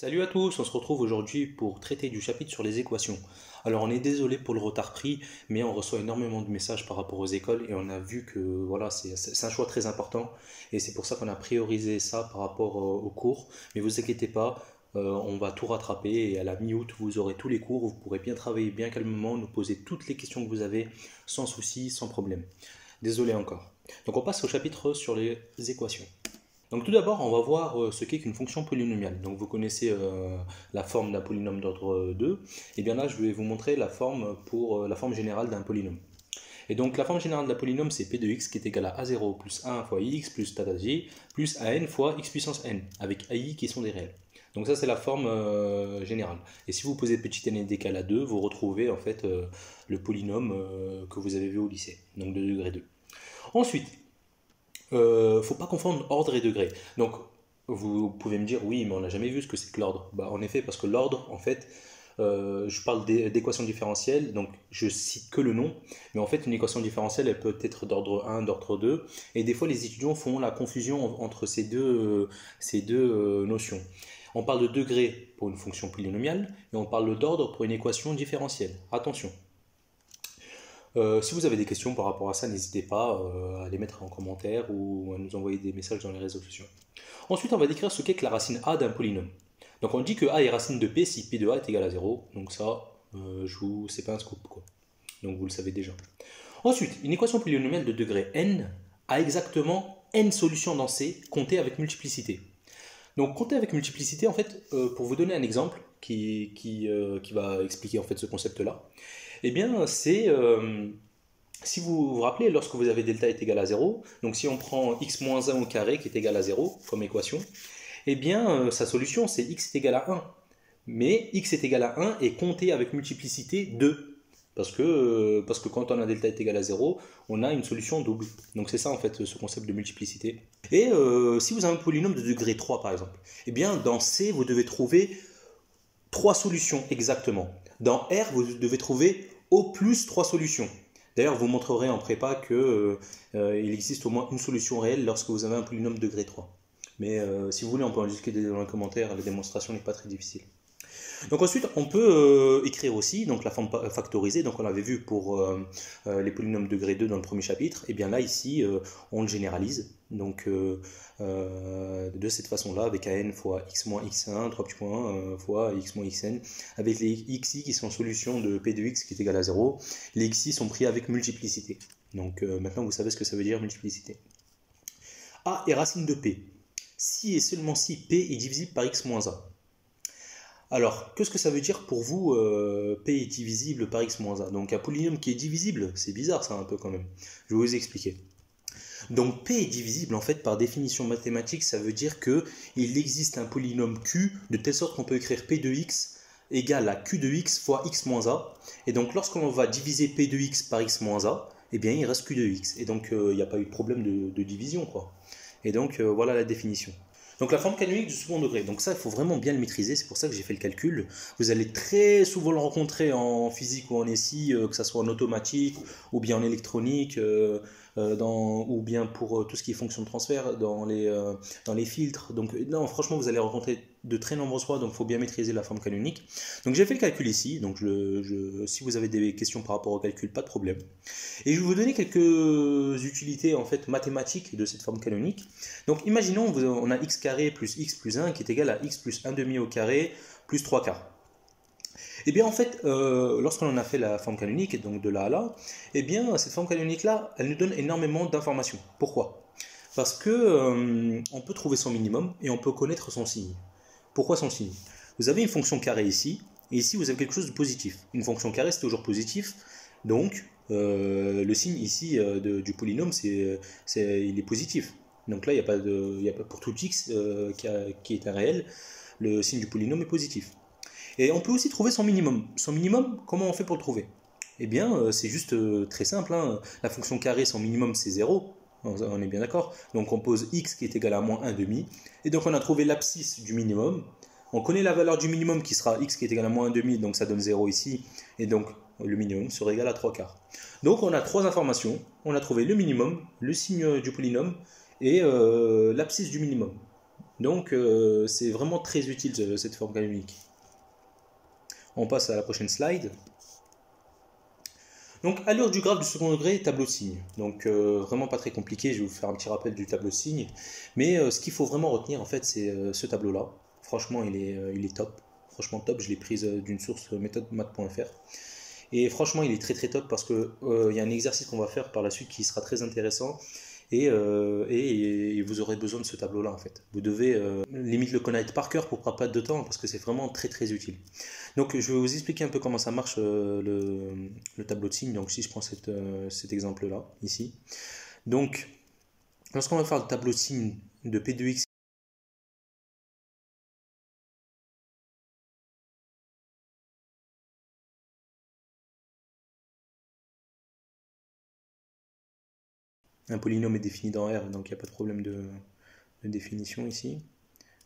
Salut à tous, on se retrouve aujourd'hui pour traiter du chapitre sur les équations. Alors on est désolé pour le retard pris, mais on reçoit énormément de messages par rapport aux écoles et on a vu que voilà, c'est un choix très important et c'est pour ça qu'on a priorisé ça par rapport aux cours. Mais vous inquiétez pas, on va tout rattraper et à la mi-août vous aurez tous les cours, vous pourrez bien travailler bien calmement, nous poser toutes les questions que vous avez sans souci, sans problème. Désolé encore. Donc on passe au chapitre sur les équations. Donc tout d'abord, on va voir ce qu'est qu'une fonction polynomiale. Donc vous connaissez la forme d'un polynôme d'ordre 2. Et bien là, je vais vous montrer la forme pour la forme générale d'un polynôme. Et donc la forme générale d'un polynôme, c'est p de x qui est égal à a0 plus 1 fois x plus tata j plus an fois x puissance n, avec ai qui sont des réels. Donc ça, c'est la forme générale. Et si vous posez petit n est égal à 2, vous retrouvez en fait le polynôme que vous avez vu au lycée, donc de degré 2. Ensuite, faut pas confondre ordre et degré. Donc, vous pouvez me dire, oui, mais on n'a jamais vu ce que c'est que l'ordre. Bah, en effet, parce que l'ordre, en fait, je parle d'équation différentielle, donc je cite que le nom, mais en fait, une équation différentielle, elle peut être d'ordre 1, d'ordre 2, et des fois, les étudiants font la confusion entre ces deux notions. On parle de degré pour une fonction polynomiale, et on parle d'ordre pour une équation différentielle. Attention. Si vous avez des questions par rapport à ça, n'hésitez pas à les mettre en commentaire ou à nous envoyer des messages dans les réseaux sociaux. Ensuite, on va décrire ce qu'est que la racine a d'un polynôme. Donc on dit que a est racine de p si p de a est égal à 0. Donc ça, c'est pas un scoop, quoi. Donc vous le savez déjà. Ensuite, une équation polynomiale de degré n a exactement n solutions dans C comptées avec multiplicité. Donc compter avec multiplicité, en fait, pour vous donner un exemple qui va expliquer en fait ce concept-là, eh bien c'est, si vous vous rappelez, lorsque vous avez delta est égal à 0, donc si on prend x moins 1 au carré qui est égal à 0 comme équation, eh bien sa solution c'est x est égal à 1. Mais x est égal à 1 est compté avec multiplicité 2. Parce que quand on a delta est égal à 0, on a une solution double. Donc c'est ça en fait ce concept de multiplicité. Et si vous avez un polynôme de degré 3 par exemple, eh bien dans C vous devez trouver 3 solutions exactement. Dans R vous devez trouver au plus 3 solutions. D'ailleurs vous montrerez en prépa qu'il existe au moins une solution réelle lorsque vous avez un polynôme de degré 3. Mais si vous voulez on peut en discuter dans les commentaires, la démonstration n'est pas très difficile. Donc ensuite, on peut écrire aussi donc la forme factorisée, donc on l'avait vu pour les polynômes degré 2 dans le premier chapitre, et bien là ici on le généralise, donc de cette façon-là, avec an fois x moins x1, 3 petits points, fois x moins xn, avec les xi qui sont solution de p de x qui est égal à 0, les xi sont pris avec multiplicité. Donc maintenant vous savez ce que ça veut dire multiplicité. A est racine de p, si et seulement si p est divisible par x moins a. Alors, qu'est-ce que ça veut dire pour vous, P est divisible par x moins a? Donc un polynôme qui est divisible, c'est bizarre ça un peu quand même. Je vais vous expliquer. Donc P est divisible en fait par définition mathématique, ça veut dire qu'il existe un polynôme Q de telle sorte qu'on peut écrire P de x égale à Q de x fois x moins a. Et donc lorsqu'on va diviser P de x par x moins a, eh bien il reste Q de x. Et donc il n'y a pas eu de problème de division, quoi. Et donc voilà la définition. Donc la forme canonique du second degré, donc ça il faut vraiment bien le maîtriser, c'est pour ça que j'ai fait le calcul. Vous allez très souvent le rencontrer en physique ou en SI, que ce soit en automatique ou bien en électronique, ou bien pour tout ce qui est fonction de transfert dans les filtres. Donc non, franchement vous allez rencontrer de très nombreuses fois, donc il faut bien maîtriser la forme canonique. Donc j'ai fait le calcul ici, donc si vous avez des questions par rapport au calcul, pas de problème. Et je vais vous donner quelques utilités en fait mathématiques de cette forme canonique. Donc imaginons on a x carré plus x plus 1 qui est égal à x plus 1 demi au carré plus 3 quarts. Et bien en fait, lorsqu'on en a fait la forme canonique, donc de là à là, et bien cette forme canonique là, elle nous donne énormément d'informations. Pourquoi? Parce que on peut trouver son minimum et on peut connaître son signe. Pourquoi son signe? Vous avez une fonction carrée ici, et ici vous avez quelque chose de positif. Une fonction carrée c'est toujours positif, donc le signe ici du polynôme il est positif. Donc là il n'y a pas pour tout x qui est un réel, le signe du polynôme est positif. Et on peut aussi trouver son minimum. Son minimum, comment on fait pour le trouver? Eh bien c'est juste très simple, hein. La fonction carrée, son minimum c'est 0. On est bien d'accord. Donc on pose x qui est égal à moins 1 demi. Et donc on a trouvé l'abscisse du minimum. On connaît la valeur du minimum qui sera x qui est égal à moins 1 demi. Donc ça donne 0 ici. Et donc le minimum sera égal à 3 quarts. Donc on a trois informations. On a trouvé le minimum, le signe du polynôme et l'abscisse du minimum. Donc c'est vraiment très utile cette forme canonique. On passe à la prochaine slide. Donc allure du graphe du second degré, tableau de signes. Donc vraiment pas très compliqué, je vais vous faire un petit rappel du tableau de signes. Mais ce qu'il faut vraiment retenir en fait c'est ce tableau-là. Franchement il est top. Franchement top, je l'ai prise d'une source méthodemat.fr. Et franchement il est très très top parce que il y a un exercice qu'on va faire par la suite qui sera très intéressant. Et vous aurez besoin de ce tableau-là en fait. Vous devez limite le connaître par cœur pour pas perdre de temps parce que c'est vraiment très très utile. Donc je vais vous expliquer un peu comment ça marche le tableau de signes. Donc si je prends cet exemple-là, ici. Donc lorsqu'on va faire le tableau de signes de P2X, un polynôme est défini dans R, donc il n'y a pas de problème de définition ici.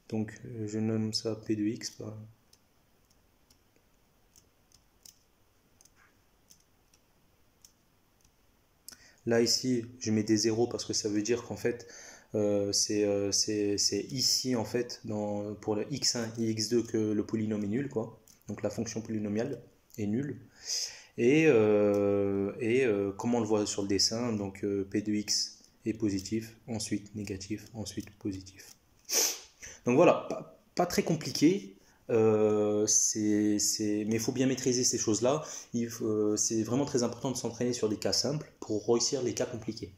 Donc je nomme ça P2X. Là ici, je mets des zéros parce que ça veut dire qu'en fait, c'est ici en fait pour le x1 et x2 que le polynôme est nul, quoi. Donc la fonction polynomiale est nulle. Comme on le voit sur le dessin, donc p de x est positif, ensuite négatif, ensuite positif. Donc voilà, pas très compliqué. Mais il faut bien maîtriser ces choses-là. C'est vraiment très important de s'entraîner sur des cas simples pour réussir les cas compliqués.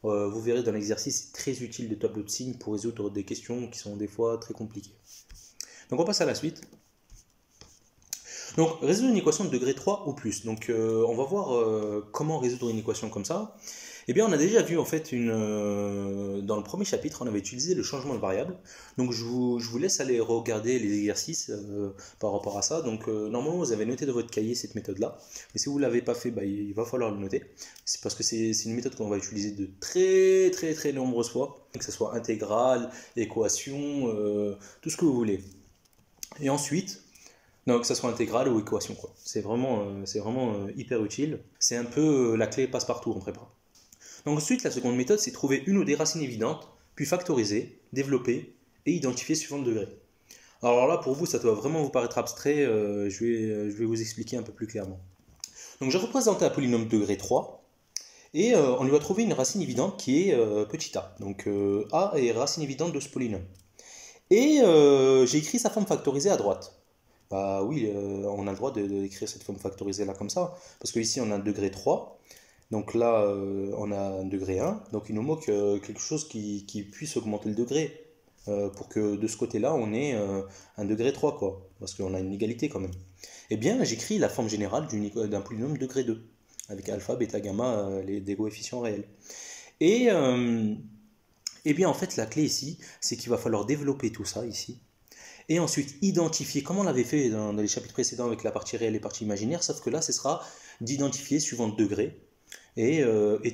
Vous verrez dans l'exercice, c'est très utile de tableau de signes pour résoudre des questions qui sont des fois très compliquées. Donc on passe à la suite. Donc résoudre une équation de degré 3 ou plus. Donc on va voir comment résoudre une équation comme ça. Eh bien, on a déjà vu en fait dans le premier chapitre, on avait utilisé le changement de variable. Donc, je vous laisse aller regarder les exercices par rapport à ça. Donc, normalement, vous avez noté dans votre cahier cette méthode-là. Mais si vous ne l'avez pas fait, bah, il va falloir le noter. C'est parce que c'est une méthode qu'on va utiliser de très très très nombreuses fois. Que ce soit intégrale, équation, tout ce que vous voulez. Et ensuite, non, que ce soit intégrale ou équation, quoi. C'est vraiment hyper utile. C'est un peu la clé passe-partout en prépa. Donc ensuite, la seconde méthode, c'est trouver une ou des racines évidentes, puis factoriser, développer et identifier suivant le degré. Alors là, pour vous, ça doit vraiment vous paraître abstrait, je vais vous expliquer un peu plus clairement. Donc j'ai représenté un polynôme de degré 3, et on lui a trouvé une racine évidente qui est petit a. Donc a est racine évidente de ce polynôme. Et j'ai écrit sa forme factorisée à droite. Bah oui, on a le droit d'écrire cette forme factorisée là comme ça, parce que ici on a un degré 3. Donc là, on a un degré 1, donc il nous manque quelque chose qui puisse augmenter le degré, pour que de ce côté-là, on ait un degré 3, quoi, parce qu'on a une égalité quand même. Eh bien, j'écris la forme générale d'un polynôme degré 2, avec alpha, bêta, gamma, des coefficients réels. Et bien, en fait, la clé ici, c'est qu'il va falloir développer tout ça ici, et ensuite identifier, comme on l'avait fait dans les chapitres précédents avec la partie réelle et la partie imaginaire, sauf que là, ce sera d'identifier suivant le degré, et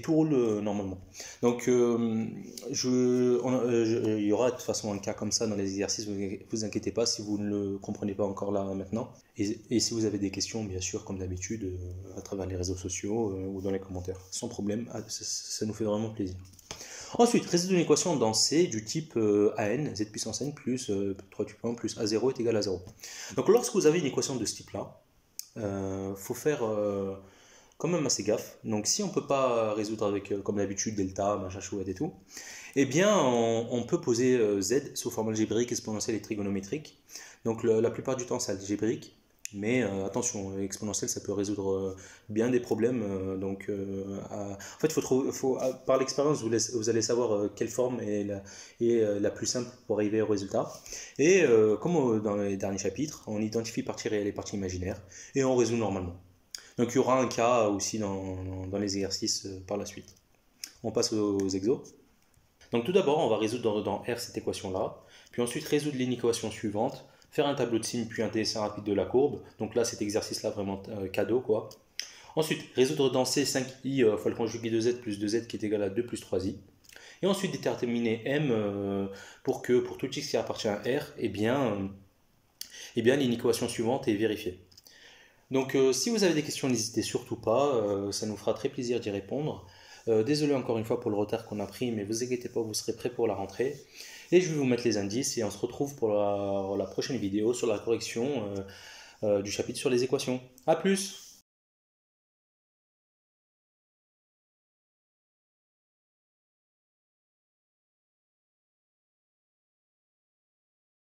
tout roule normalement. Donc, il y aura de toute façon un cas comme ça dans les exercices, vous inquiétez pas si vous ne le comprenez pas encore là maintenant. Et si vous avez des questions, bien sûr, comme d'habitude, à travers les réseaux sociaux ou dans les commentaires, sans problème, ça nous fait vraiment plaisir. Ensuite, résoudre une équation dans C du type AN, Z puissance N plus 3 du 1 plus A0 est égal à 0. Donc lorsque vous avez une équation de ce type-là, faut faire quand même assez gaffe. Donc si on ne peut pas résoudre avec, comme d'habitude, delta, machin chouette et tout, eh bien on peut poser z sous forme algébrique, exponentielle et trigonométrique. Donc la plupart du temps c'est algébrique, mais attention, exponentielle ça peut résoudre bien des problèmes. En fait, par l'expérience, vous allez savoir quelle forme est la plus simple pour arriver au résultat. Et comme dans les derniers chapitres, on identifie partie réelle et partie imaginaire, et on résout normalement. Donc il y aura un cas aussi dans les exercices par la suite. On passe aux exos. Donc tout d'abord, on va résoudre dans R cette équation-là, puis ensuite résoudre l'inéquation suivante, faire un tableau de signes puis un dessin rapide de la courbe. Donc là, cet exercice-là, vraiment cadeau, quoi. Ensuite, résoudre dans C 5i fois le conjugué de z plus 2z qui est égal à 2 plus 3i. Et ensuite déterminer M pour tout x qui appartient à R, eh bien l'inéquation suivante est vérifiée. Donc si vous avez des questions, n'hésitez surtout pas, ça nous fera très plaisir d'y répondre. Désolé encore une fois pour le retard qu'on a pris, mais vous inquiétez pas, vous serez prêts pour la rentrée. Et je vais vous mettre les indices et on se retrouve pour la prochaine vidéo sur la correction du chapitre sur les équations. A plus!